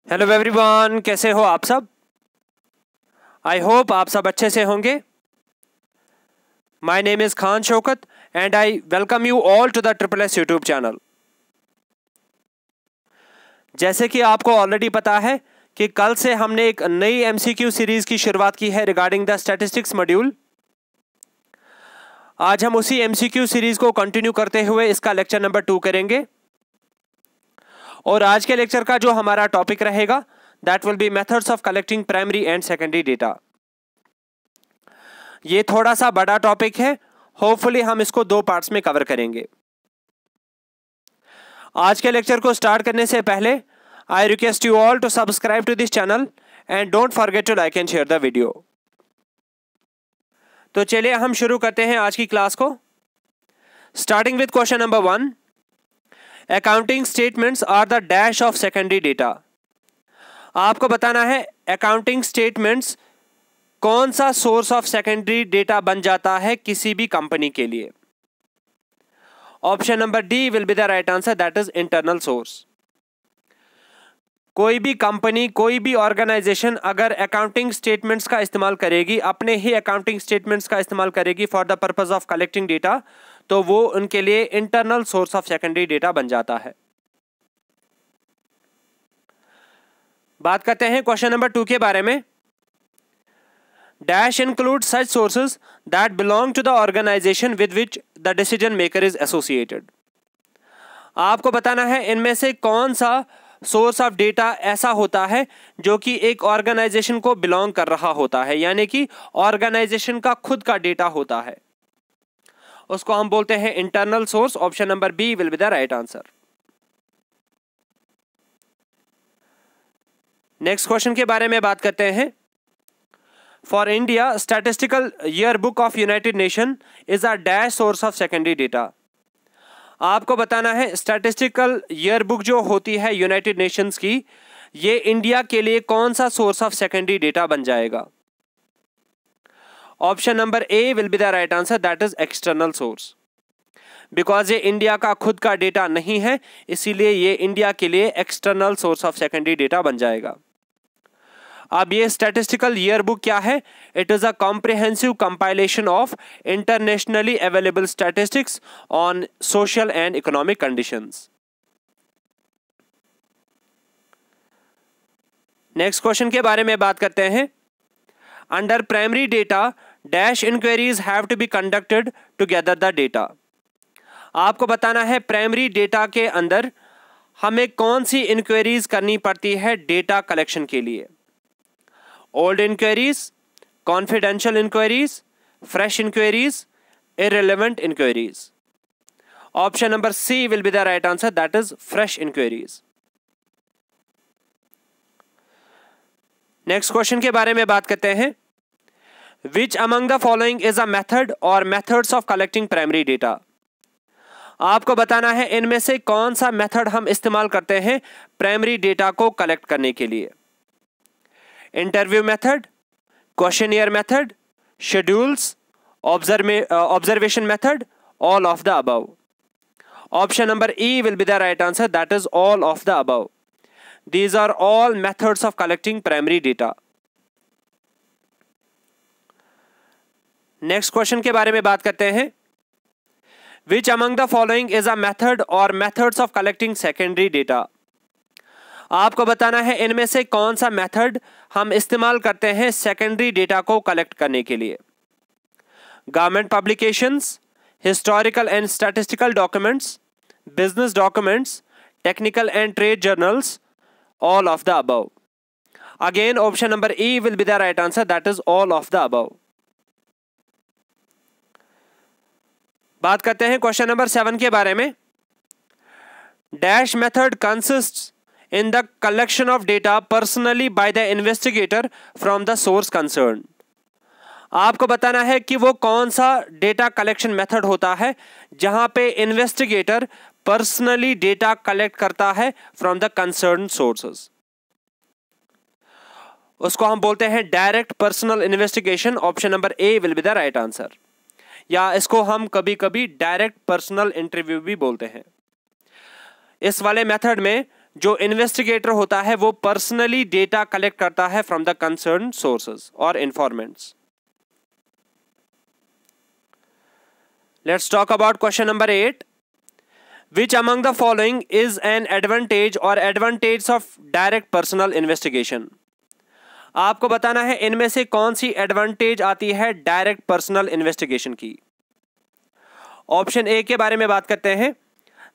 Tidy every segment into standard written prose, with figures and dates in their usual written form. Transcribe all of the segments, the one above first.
Hello everyone, कैसे हो आप सब। आई होप आप सब अच्छे से होंगे। My name is Khan Shaukat and I welcome you all to the triple S YouTube channel. जैसे कि आपको ऑलरेडी पता है कि कल से हमने एक नई एमसीक्यू सीरीज़ की शुरुआत की है रिगार्डिंग द स्टैटिस्टिक्स मॉड्यूल। आज हम उसी एमसीक्यू सीरीज़ को कंटिन्यू करते हुए इसका लेक्चर नंबर 2 करेंगे और आज के लेक्चर का जो हमारा टॉपिक रहेगा that will be methods of collecting primary and secondary data. ये थोड़ा सा बड़ा टॉपिक है, होपफुली हम इसको 2 पार्ट्स में कवर करेंगे। आज के लेक्चर को स्टार्ट करने से पहले I request you all to subscribe to this channel and don't forget to like and share the video. तो चलिए हम शुरू करते हैं आज की क्लास को, starting with question number 1। Accounting statements are the dash of secondary data. आपको बताना है अकाउंटिंग स्टेटमेंट्स कौन सा सोर्स ऑफ सेकेंडरी डेटा बन जाता है किसी भी कंपनी के लिए। Option number D will be the right answer, that is internal source. कोई भी कंपनी, कोई भी ऑर्गेनाइजेशन अगर अकाउंटिंग स्टेटमेंट्स का इस्तेमाल करेगी, अपने ही अकाउंटिंग स्टेटमेंट्स का इस्तेमाल करेगी for the purpose of collecting data, तो वो उनके लिए internal source of secondary data बन जाता है। बात करते हैं क्वेश्चन नंबर 2 के बारे में। Dash includes such sources that belong to the organization with which the decision maker is associated. आपको बताना है इनमें से कौन सा सोर्स ऑफ डेटा ऐसा होता है जो कि एक ऑर्गेनाइजेशन को बिलोंग कर रहा होता है, यानी कि ऑर्गेनाइजेशन का खुद का डेटा होता है, उसको हम बोलते हैं internal source. Option number B will be the right answer. Next question के बारे में बात करते हैं। For India statistical yearbook of United Nation is a dash source of secondary data. आपको बताना है स्टैटिस्टिकल ईयरबुक जो होती है यूनाइटेड नेशंस की, ये इंडिया के लिए कौन सा सोर्स ऑफ सेकेंडरी डेटा बन जाएगा। Option number A will be the right answer, that is external source. Because ये इंडिया का खुद का डेटा नहीं है, इसीलिए ये इंडिया के लिए external source of secondary data बन जाएगा। अब ये स्टैटिस्टिकल ईयरबुक क्या है? It is a comprehensive compilation of internationally available statistics on social and economic conditions. Next question के बारे में बात करते हैं। Under primary data dash inquiries have to be conducted to gather the data. आपको बताना है प्राइमरी डेटा के अंदर हमें कौन सी इंक्वायरीज करनी पड़ती है डेटा कलेक्शन के लिए। Old inquiries, confidential inquiries, fresh inquiries, irrelevant inquiries. Option number C will be the right answer, that is fresh inquiries. Next question के बारे में बात करते हैं। Which among the following is a method और methods of collecting primary data. आपको बताना है इनमें से कौन सा मेथड हम इस्तेमाल करते हैं प्राइमरी डेटा को कलेक्ट करने के लिए। Interview method, questionnaire method, schedules, observation method, all of the above. Option number E will be the right answer, that is all of the above. These are all methods of collecting primary data. Next question के बारे में बात करते हैं। Which among the following is a method or methods of collecting secondary data? आपको बताना है इनमें से कौन सा मेथड हम इस्तेमाल करते हैं सेकेंडरी डेटा को कलेक्ट करने के लिए। Government publications, historical and statistical documents, business documents, technical and trade journals, all of the above. Again option number E will be the right answer, that is all of the above. बात करते हैं question number 7 के बारे में। Dash method consists in the collection of data personally by the investigator from the source concern. आपको बताना है कि वो कौन सा डेटा कलेक्शन मेथड होता है जहां पे इन्वेस्टिगेटर पर्सनली डेटा कलेक्ट करता है फ्रॉम द कंसर्न सोर्सेस। उसको हम बोलते हैं direct personal investigation. Option number A will be the right answer, या इसको हम कभी कभी डायरेक्ट पर्सनल इंटरव्यू भी बोलते हैं। इस वाले मेथड में जो इन्वेस्टिगेटर होता है वो पर्सनली डेटा कलेक्ट करता है फ्रॉम द कंसर्न सोर्सेज और informants. Let's talk about question number 8। Which among the following is an advantage or advantage of direct personal investigation? आपको बताना है इनमें से कौन सी एडवांटेज आती है डायरेक्ट पर्सनल इन्वेस्टिगेशन की। ऑप्शन ए के बारे में बात करते हैं।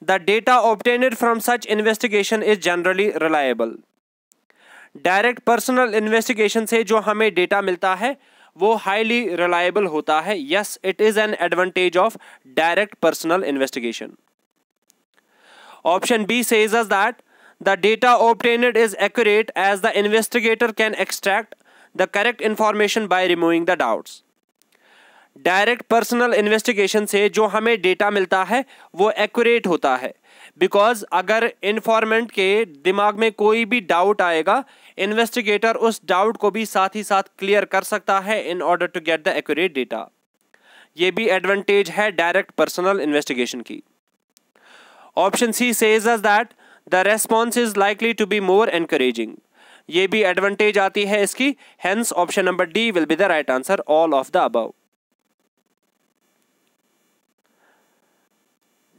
The data obtained from such investigation is generally reliable. Direct personal investigation से जो हमें डेटा मिलता है वो हाईली रिलायबल होता है। Yes, it is an advantage of direct personal investigation. Option B says us that the data obtained is accurate as the investigator can extract the correct information by removing the doubts. Direct personal investigation से जो हमें data मिलता है वो accurate होता है, because अगर informant के दिमाग में कोई भी डाउट आएगा, इन्वेस्टिगेटर उस डाउट को भी साथ ही साथ क्लियर कर सकता है in order to get the accurate data. ये भी एडवांटेज है डायरेक्ट पर्सनल इन्वेस्टिगेशन की। Option C says us that the response is likely to be more encouraging. ये भी एडवांटेज आती है इसकी, hence option number D will be the right answer, all of the above.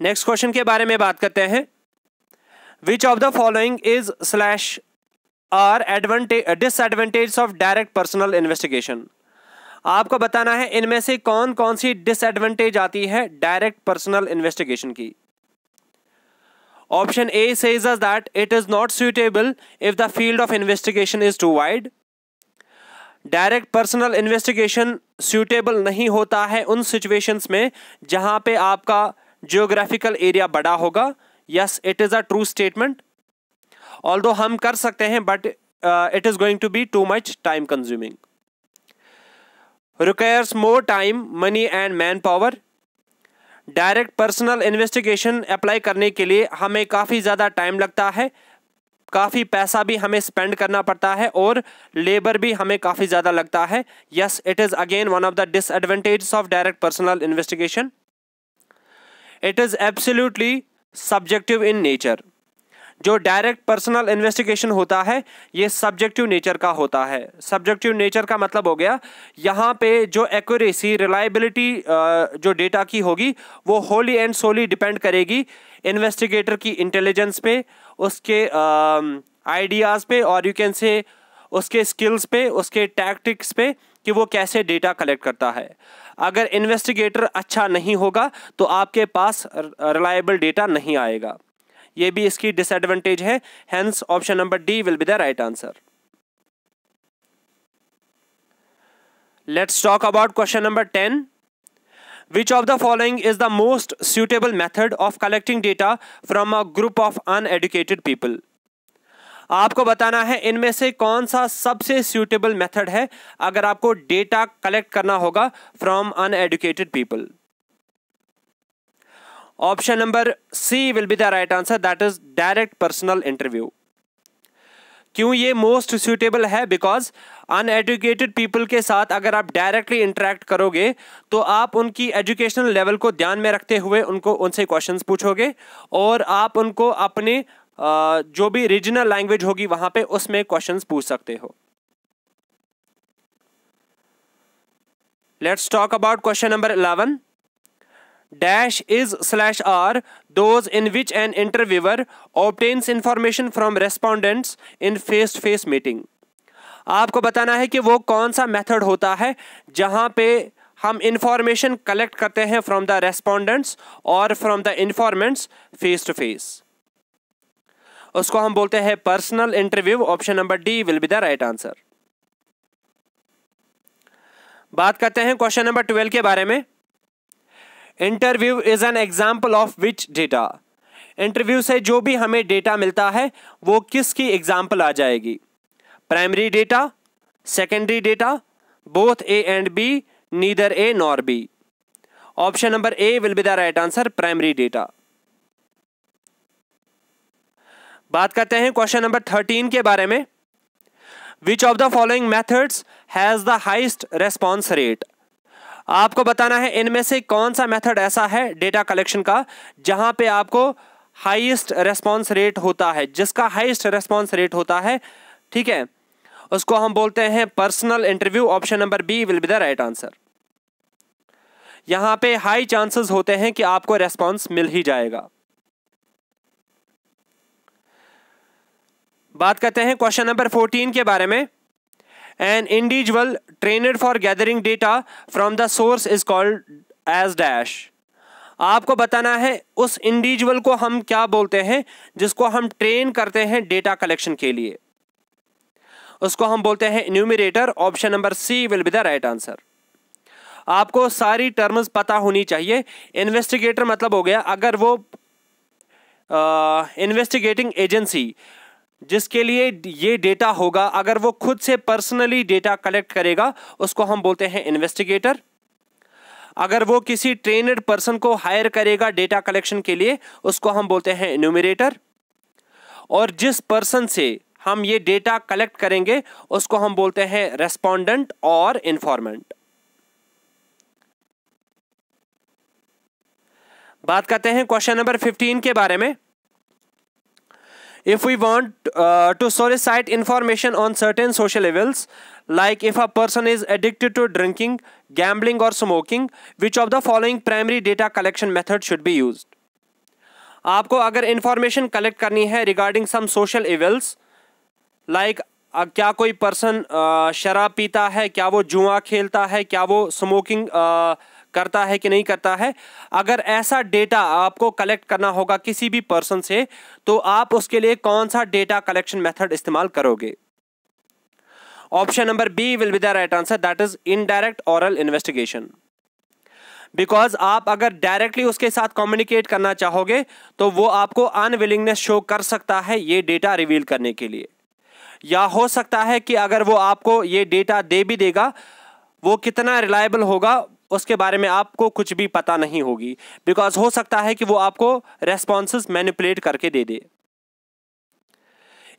Next question के बारे में बात करते हैं। Which of the following is slash are disadvantage of direct personal investigation. आपको बताना है इनमें से कौन कौन सी डिसएडवांटेज आती है डायरेक्ट पर्सनल इन्वेस्टिगेशन की। Option A says us that it is not suitable if the field of investigation is too wide. Direct personal investigation suitable नहीं होता है उन situations में जहां पे आपका geographical area बड़ा होगा। Yes, it is a true statement. Although हम कर सकते हैं, but it is going to be too much time consuming. Requires more time, money and manpower. Direct personal investigation apply करने के लिए हमें काफ़ी ज़्यादा टाइम लगता है, काफ़ी पैसा भी हमें स्पेंड करना पड़ता है और लेबर भी हमें काफ़ी ज़्यादा लगता है। Yes, it is again one of the disadvantages of direct personal investigation. It is absolutely subjective in nature. जो डायरेक्ट पर्सनल इन्वेस्टिगेशन होता है ये सब्जेक्टिव नेचर का होता है। सब्जेक्टिव नेचर का मतलब हो गया यहाँ पे जो एक्यूरेसी, रिलायबिलिटी जो डेटा की होगी वो होली एंड सोली डिपेंड करेगी इन्वेस्टिगेटर की इंटेलिजेंस पे, उसके आइडियाज़ पे, और यू कैन से उसके स्किल्स पे, उसके टैक्टिक्स पे कि वो कैसे डेटा कलेक्ट करता है। अगर इन्वेस्टिगेटर अच्छा नहीं होगा तो आपके पास रिलायबल डेटा नहीं आएगा। ये भी इसकी डिसएडवांटेज है, hence option number D will be the right answer. Let's talk about question number 10। Which of the following is the most suitable method of collecting data from a group of uneducated people. आपको बताना है इनमें से कौन सा सबसे suitable method है अगर आपको डेटा कलेक्ट करना होगा from uneducated people. Option number C will be the right answer, that is direct personal interview. क्यों ये मोस्ट सूटेबल है? बिकॉज अनएडुकेटेड पीपल के साथ अगर आप डायरेक्टली इंटरेक्ट करोगे तो आप उनकी एजुकेशनल लेवल को ध्यान में रखते हुए उनसे क्वेश्चंस पूछोगे और आप उनको अपने जो भी रीजनल लैंग्वेज होगी वहां पे उसमें क्वेश्चंस पूछ सकते हो। Let's talk about question number 11। Dash is slash are those in which an interviewer obtains information from respondents in face-to-face meeting. आपको बताना है कि वो कौन सा मेथड होता है जहां पे हम इंफॉर्मेशन कलेक्ट करते हैं फ्रॉम द रेस्पोंडेंट्स और from the informants face to face. उसको हम बोलते हैं personal interview. Option number D will be the right answer. बात करते हैं क्वेश्चन नंबर 12 के बारे में। Interview is an example of which data. Interview से जो भी हमें डेटा मिलता है वो किसकी एग्जाम्पल आ जाएगी? Primary data, secondary data, both A and B, neither A nor B. Option number A will be the right answer, primary data. बात करते हैं क्वेश्चन नंबर 13 के बारे में। Which of the following methods has the highest response rate. आपको बताना है इनमें से कौन सा मेथड ऐसा है डेटा कलेक्शन का जहां पे आपको हाईएस्ट रेस्पॉन्स रेट होता है, जिसका हाईएस्ट रेस्पॉन्स रेट होता है, ठीक है, उसको हम बोलते हैं personal interview. Option number B will be the right answer. यहां पे हाई चांसेस होते हैं कि आपको रेस्पॉन्स मिल ही जाएगा। बात करते हैं क्वेश्चन नंबर 14 के बारे में। An individual trained for gathering data from the source is called as dash. आपको बताना है उस इंडिविजुअल को हम क्या बोलते हैं जिसको हम ट्रेन करते हैं डेटा कलेक्शन के लिए, उसको हम बोलते हैं enumerator. Option number C will be the right answer. आपको सारी टर्म्स पता होनी चाहिए। इन्वेस्टिगेटर मतलब हो गया अगर वो इन्वेस्टिगेटिंग एजेंसी जिसके लिए ये डेटा होगा, अगर वो खुद से पर्सनली डेटा कलेक्ट करेगा उसको हम बोलते हैं इन्वेस्टिगेटर। अगर वो किसी ट्रेनड पर्सन को हायर करेगा डेटा कलेक्शन के लिए उसको हम बोलते हैं इन्यूमरेटर। और जिस पर्सन से हम ये डेटा कलेक्ट करेंगे उसको हम बोलते हैं रेस्पोंडेंट और इंफॉर्मेंट। बात करते हैं क्वेश्चन नंबर 15 के बारे में। If we want to solicit information on certain social evils, like if a person is addicted to drinking, gambling or smoking, which of the following primary data collection method should be used? आपको अगर information collect करनी है regarding some social evils, like क्या कोई person शराब पीता है, क्या वो जुआ खेलता है, क्या वो स्मोकिंग करता है कि नहीं करता है, अगर ऐसा डेटा आपको कलेक्ट करना होगा किसी भी पर्सन से तो आप उसके लिए कौन सा डेटा कलेक्शन मेथड इस्तेमाल करोगे? Option number B will be the right answer, that is indirect oral investigation. Because आप अगर डायरेक्टली उसके साथ कम्युनिकेट करना चाहोगे तो वो आपको अनविलिंगनेस शो कर सकता है ये डेटा रिवील करने के लिए, या हो सकता है कि अगर वो आपको ये डेटा दे भी देगा वो कितना रिलायबल होगा उसके बारे में आपको कुछ भी पता नहीं होगी, बिकॉज हो सकता है कि वो आपको रेस्पॉन्सेस मैनिपुलेट करके दे दे।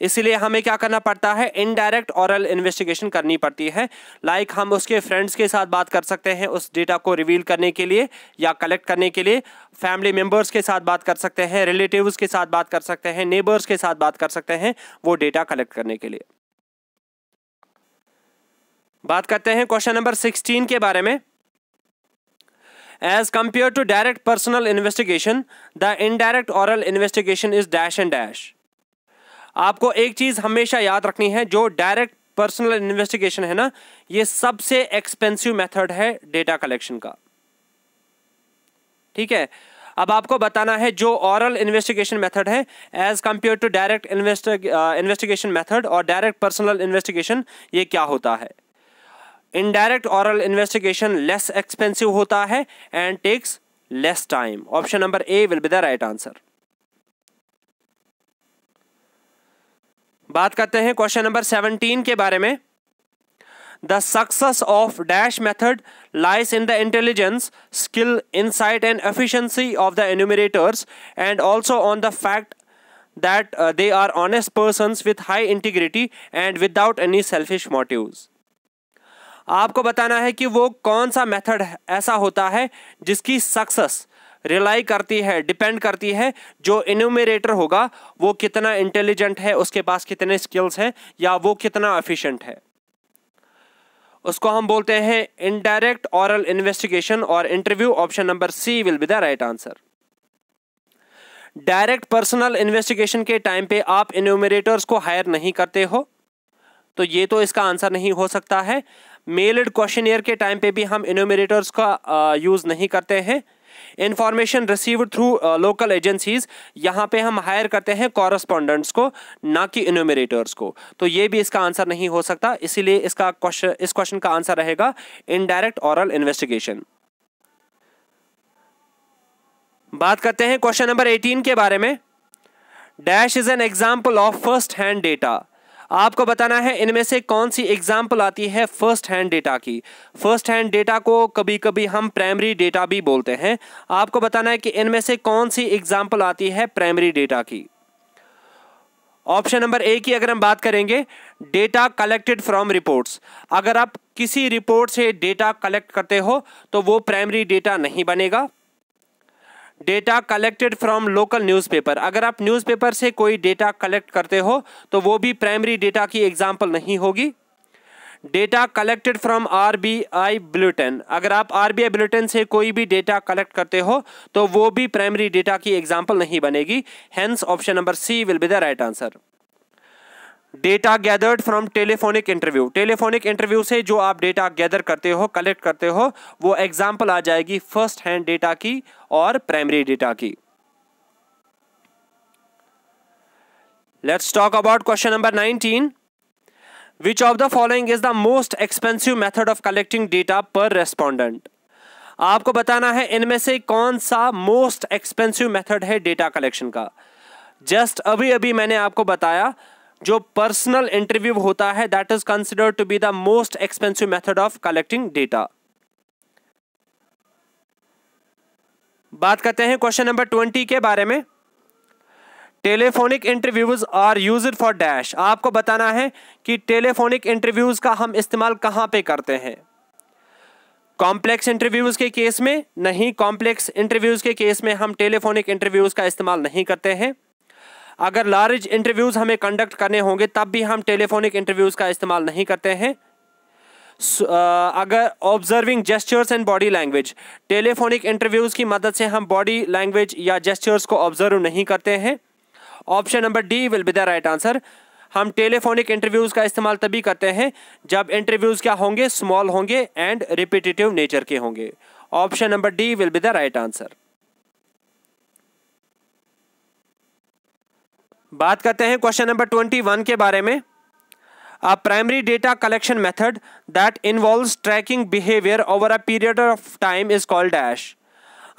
इसलिए हमें क्या करना पड़ता है, इनडायरेक्ट ऑरल इन्वेस्टिगेशन करनी पड़ती है। लाइक हम उसके फ्रेंड्स के साथ बात कर सकते हैं उस डेटा को रिवील करने के लिए या कलेक्ट करने के लिए, फैमिली मेंबर्स के साथ बात कर सकते हैं, रिलेटिव्स के साथ बात कर सकते हैं, नेबर्स के साथ बात कर सकते हैं वो डेटा कलेक्ट करने के लिए। बात करते हैं क्वेश्चन नंबर 16 के बारे में। As compared to direct personal investigation, the indirect oral investigation is dash and dash. आपको एक चीज हमेशा याद रखनी है, जो डायरेक्ट पर्सनल इन्वेस्टिगेशन है ना, ये सबसे एक्सपेंसिव मेथड है डेटा कलेक्शन का, ठीक है। अब आपको बताना है जो ऑरल इन्वेस्टिगेशन मेथड है as compare to direct investigation method और डायरेक्ट पर्सनल इन्वेस्टिगेशन, ये क्या होता है। Indirect oral investigation less expensive होता है and takes less time. Option number A will be the right answer. बात करते हैं क्वेश्चन नंबर 17 के बारे में। The success of dash method lies in the intelligence, skill, insight and efficiency of the enumerators and also on the fact that they are honest persons with high integrity and without any selfish motives. आपको बताना है कि वो कौन सा method ऐसा होता है जिसकी सक्सेस रिलाई करती है, डिपेंड करती है जो इन्यूमरेटर होगा वो कितना इंटेलिजेंट है, उसके पास कितने स्किल्स हैं या वो कितना एफिशिएंट है। उसको हम बोलते हैं इनडायरेक्ट ऑरल इन्वेस्टिगेशन और interview. Option number C will be the right answer. Direct personal investigation के टाइम पे आप इन्यूमरेटर्स को हायर नहीं करते हो तो ये तो इसका आंसर नहीं हो सकता है। मेल्ड क्वेश्चनियर के टाइम पे भी हम इन्यूमरेटर्स का यूज़ नहीं करते हैं। Information received through local agencies, यहाँ पे हम हायर करते हैं कॉरेस्पॉन्डेंट्स को, ना कि इन्यूमरेटर्स को, तो ये भी इसका आंसर नहीं हो सकता। इसीलिए इस क्वेश्चन का आंसर रहेगा इनडायरेक्ट ऑरल इन्वेस्टिगेशन। बात करते हैं क्वेश्चन नंबर 18 के बारे में। Dash is an example of first hand data. आपको बताना है इनमें से कौन सी एग्जाम्पल आती है फर्स्ट हैंड डेटा की। फर्स्ट हैंड डेटा को कभी कभी हम प्राइमरी डेटा भी बोलते हैं। आपको बताना है कि इनमें से कौन सी एग्जाम्पल आती है प्राइमरी डेटा की। ऑप्शन नंबर ए की अगर हम बात करेंगे, डेटा कलेक्टेड फ्रॉम रिपोर्ट्स। अगर आप किसी रिपोर्ट से डेटा कलेक्ट करते हो तो वो प्राइमरी डेटा नहीं बनेगा। Data collected from local newspaper, अगर आप न्यूज़पेपर से कोई डेटा कलेक्ट करते हो तो वो भी प्राइमरी डेटा की एग्जाम्पल नहीं होगी। Data collected from RBI bulletin, अगर आप आरबीआई बुलेटिन से कोई भी डेटा कलेक्ट करते हो तो वो भी प्राइमरी डेटा की एग्जाम्पल नहीं बनेगी। Hence option number C will be the right answer. Data gathered from telephonic interview, telephonic interview से जो आप डेटा गैदर करते हो, कलेक्ट करते हो, वो एग्जाम्पल आ जाएगी फर्स्ट हैंड डेटा की और प्राइमरी डेटा की। Let's talk about question number 19। Which of the following is the most expensive method of collecting data per respondent? आपको बताना है इनमें से कौन सा मोस्ट एक्सपेंसिव मेथड है डेटा कलेक्शन का। जस्ट अभी अभी मैंने आपको बताया जो पर्सनल इंटरव्यू होता है that is considered to be the most expensive method of collecting data. बात करते हैं क्वेश्चन नंबर 20 के बारे में। Telephonic interviews are used for dash, आपको बताना है कि टेलीफोनिक इंटरव्यूज का हम इस्तेमाल कहां पे करते हैं। कॉम्प्लेक्स इंटरव्यूज के केस में नहीं, कॉम्प्लेक्स इंटरव्यूज के केस में हम टेलीफोनिक इंटरव्यूज का इस्तेमाल नहीं करते हैं। अगर लार्ज इंटरव्यूज हमें कंडक्ट करने होंगे तब भी हम टेलीफोनिक इंटरव्यूज का इस्तेमाल नहीं करते हैं। अगर observing gestures and body language, telephonic interviews की मदद से हम बॉडी लैंग्वेज या जेस्चर्स को ऑब्जर्व नहीं करते हैं। Option number D will be the right answer. हम टेलीफोनिक इंटरव्यूज का इस्तेमाल तभी करते हैं जब इंटरव्यूज क्या होंगे, स्मॉल होंगे एंड रिपीटेटिव नेचर के होंगे। Option number D will be the right answer. बात करते हैं क्वेश्चन नंबर 21 के बारे में। A primary data collection method that involves tracking behavior over a period of time is called dash।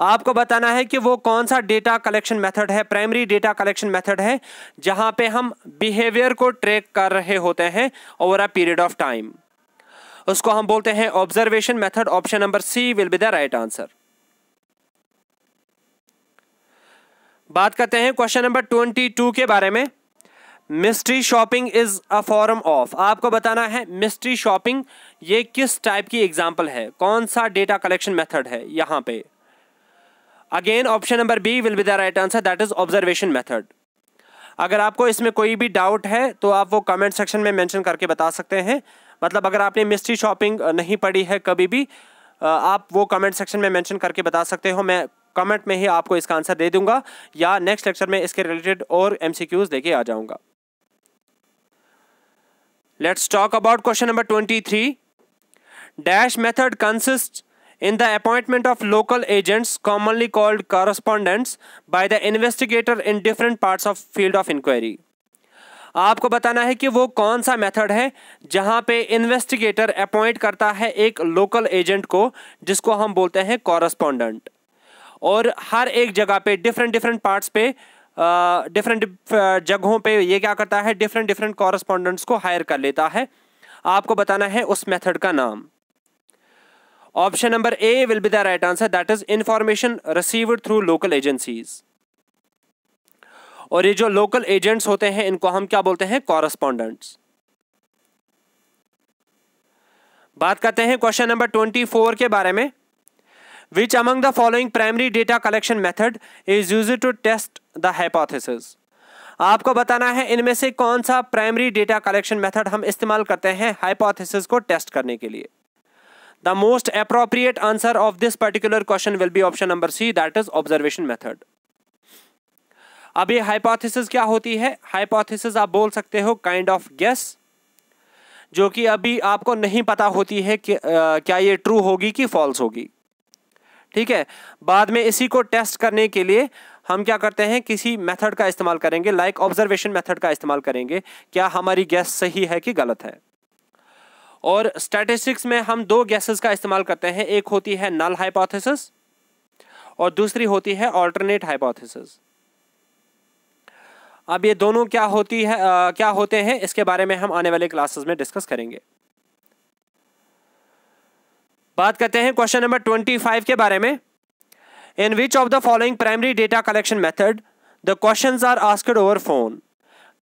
आपको बताना है कि वो कौन सा डेटा कलेक्शन मेथड है, प्राइमरी डेटा कलेक्शन मेथड है जहां पे हम बिहेवियर को ट्रैक कर रहे होते हैं over a period of time. उसको हम बोलते हैं observation method. Option number C will be the right answer. बात करते हैं क्वेश्चन नंबर 22 के बारे में। Mystery shopping is a form of, आपको बताना है मिस्ट्री शॉपिंग ये किस टाइप की एग्जांपल है, कौन सा डेटा कलेक्शन मेथड है यहां पे। Again option number B will be the right answer, that is observation method. अगर आपको इसमें कोई भी डाउट है तो आप वो कमेंट सेक्शन में मेंशन करके बता सकते हैं। मतलब अगर आपने मिस्ट्री शॉपिंग नहीं पढ़ी है कभी भी, आप वो कमेंट सेक्शन में मेंशन करके बता सकते हो। मैं कमेंट में ही आपको इसका आंसर दे दूंगा या नेक्स्ट लेक्चर में इसके रिलेटेड और MCQs लेके आ जाऊंगा। Let's talk about question number 23। Dash method consist in the appointment of local agents commonly called correspondents by the investigator in different parts of field of inquiry। आपको बताना है कि वो कौन सा मेथड है जहां पे इन्वेस्टिगेटर अपॉइंट करता है एक लोकल एजेंट को जिसको हम बोलते हैं कॉरेस्पॉन्डेंट, और हर एक जगह पे डिफरेंट पार्ट्स पे डिफरेंट जगहों पे ये क्या करता है, डिफरेंट कॉरेस्पॉन्डेंट्स को हायर कर लेता है। आपको बताना है उस मेथड का नाम। Option number A will be the right answer, that is information received through local agencies. और ये जो लोकल एजेंट्स होते हैं इनको हम क्या बोलते हैं, कॉरेस्पॉन्डेंट्स। बात करते हैं क्वेश्चन नंबर 24 के बारे में। Which among the following primary data collection method is used to test the hypothesis. आपको बताना है इनमें से कौन सा प्राइमरी डेटा कलेक्शन मेथड हम इस्तेमाल करते हैं हाइपोथेसिस को टेस्ट करने के लिए। The most appropriate answer of this particular question will be option number C, that is observation method। अब ये hypothesis क्या होती है? Hypothesis आप बोल सकते हो kind of guess, जो कि अभी आपको नहीं पता होती है कि क्या ये true होगी कि false होगी। ठीक है, बाद में इसी को टेस्ट करने के लिए हम क्या करते हैं, किसी मेथड का इस्तेमाल करेंगे, लाइक ऑब्जर्वेशन मेथड का इस्तेमाल करेंगे, क्या हमारी गैस सही है कि गलत है। और स्टैटिस्टिक्स में हम दो गैसेस का इस्तेमाल करते हैं, एक होती है नल हाइपोथेसिस और दूसरी होती है ऑल्टरनेट हाइपोथेसिस। अब ये दोनों क्या होते हैं इसके बारे में हम आने वाले क्लासेस में डिस्कस करेंगे। बात करते हैं क्वेश्चन नंबर 25 के बारे में। In which of the following primary data collection method the questions are asked over phone.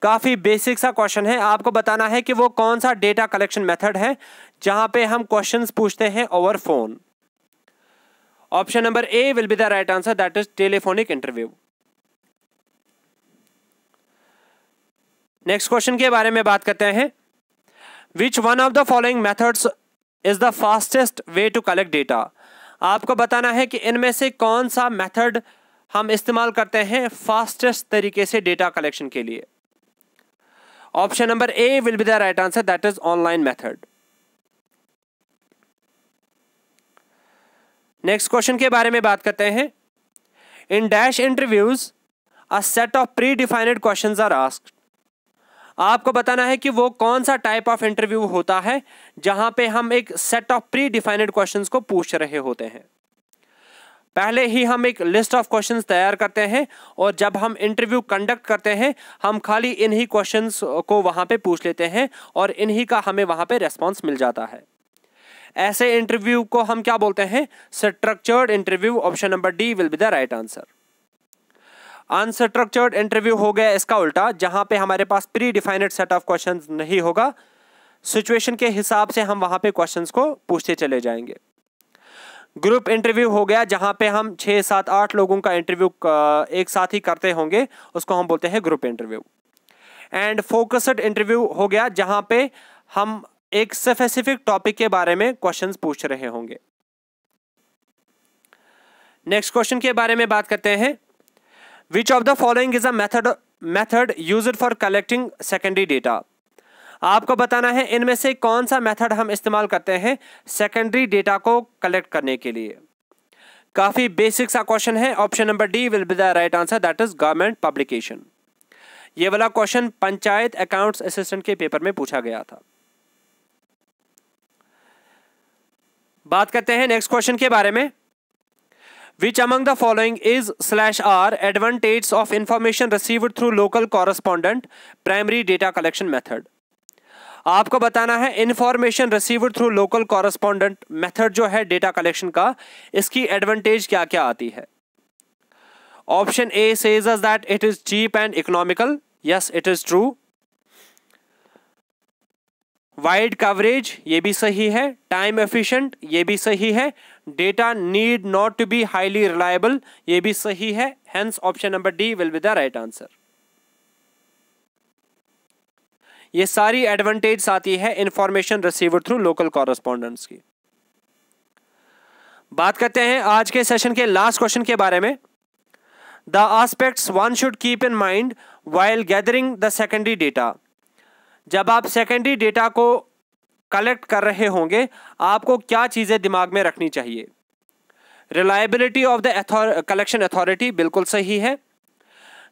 काफी बेसिक सा क्वेश्चन है, आपको बताना है कि वो कौन सा डेटा कलेक्शन मेथड है जहां पे हम क्वेश्चंस पूछते हैं over phone. Option number A will be the right answer, that is telephonic interview. Next question के बारे में बात करते हैं। Which one of the following methods is the fastest way to collect data. आपको बताना है कि इनमें से कौन सा मेथड हम इस्तेमाल करते हैं फास्टेस्ट तरीके से डेटा कलेक्शन के लिए। Option number A will be the right answer, that is online method. Next question के बारे में बात करते हैं। In dash interviews a set of predefined questions are asked. आपको बताना है कि वो कौन सा टाइप ऑफ इंटरव्यू होता है जहां पे हम एक set of predefined questions को पूछ रहे होते हैं। पहले ही हम एक लिस्ट ऑफ क्वेश्चंस तैयार करते हैं और जब हम इंटरव्यू कंडक्ट करते हैं हम खाली इन्हीं क्वेश्चंस को वहां पे पूछ लेते हैं और इन्हीं का हमें वहां पे रेस्पॉन्स मिल जाता है। ऐसे इंटरव्यू को हम क्या बोलते हैं? Structured interview. Option number D will be the right answer. Unstructured interview हो गया इसका उल्टा, जहां पे हमारे पास predefined set of questions नहीं होगा, सिचुएशन के हिसाब से हम वहां पे क्वेश्चंस को पूछते चले जाएंगे। ग्रुप इंटरव्यू हो गया जहां पे हम 6, 7, 8 लोगों का इंटरव्यू एक साथ ही करते होंगे, उसको हम बोलते हैं group interview. And focused interview हो गया जहां पे हम एक स्पेसिफिक टॉपिक के बारे में क्वेश्चंस पूछ रहे होंगे। नेक्स्ट क्वेश्चन के बारे में बात करते हैं। Which of the following is a method used for collecting secondary data? आपको बताना है इनमें से कौन सा मेथड हम इस्तेमाल करते हैं सेकेंडरी डेटा को कलेक्ट करने के लिए। काफी बेसिक सा क्वेश्चन है। Option number D will be the right answer, that is government publication. ये वाला क्वेश्चन पंचायत अकाउंट्स असिस्टेंट के पेपर में पूछा गया था। बात करते हैं नेक्स्ट क्वेश्चन के बारे में। Which among the following is /r advantage of information received through local correspondent primary data collection method? आपको बताना है information received through local correspondent method जो है डेटा कलेक्शन का, इसकी एडवांटेज क्या क्या आती है। Option A says us that it is cheap and economical. Yes, it is true. Wide coverage, ये भी सही है। टाइम एफिशिएंट, ये भी सही है। Data need not to be highly reliable, ये भी सही है। Hence option number D will be the right answer. ये सारी एडवांटेज आती है information received through local correspondents की। बात करते हैं आज के सेशन के लास्ट क्वेश्चन के बारे में। The aspects one should keep in mind while gathering the secondary data. जब आप सेकेंडरी डेटा को कलेक्ट कर रहे होंगे आपको क्या चीजें दिमाग में रखनी चाहिए। Reliability of the collection authority, बिल्कुल सही है।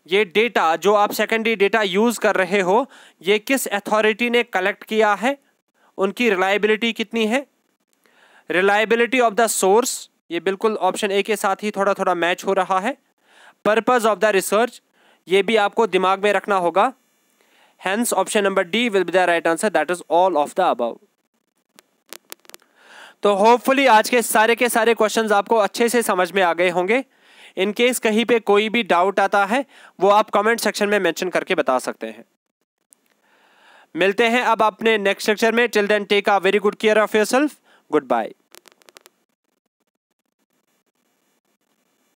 ये डेटा जो आप सेकेंडरी डेटा यूज कर रहे हो ये किस अथॉरिटी ने कलेक्ट किया है, उनकी रिलायबिलिटी कितनी है। रिलायबिलिटी ऑफ द सोर्स, ये बिल्कुल ऑप्शन ए के साथ ही थोड़ा थोड़ा मैच हो रहा है। पर्पस ऑफ द रिसर्च, ये भी आपको दिमाग में रखना होगा। Hence option number D will be the right answer, that is all of the above. तो होपफुली आज के सारे क्वेश्चंस आपको अच्छे से समझ में आ गए होंगे। इन केस कहीं पे कोई भी डाउट आता है वो आप कमेंट सेक्शन में मेंशन करके बता सकते हैं। मिलते हैं अब अपने नेक्स्ट लेक्चर में। Till then take a very good care of yourself. Good bye.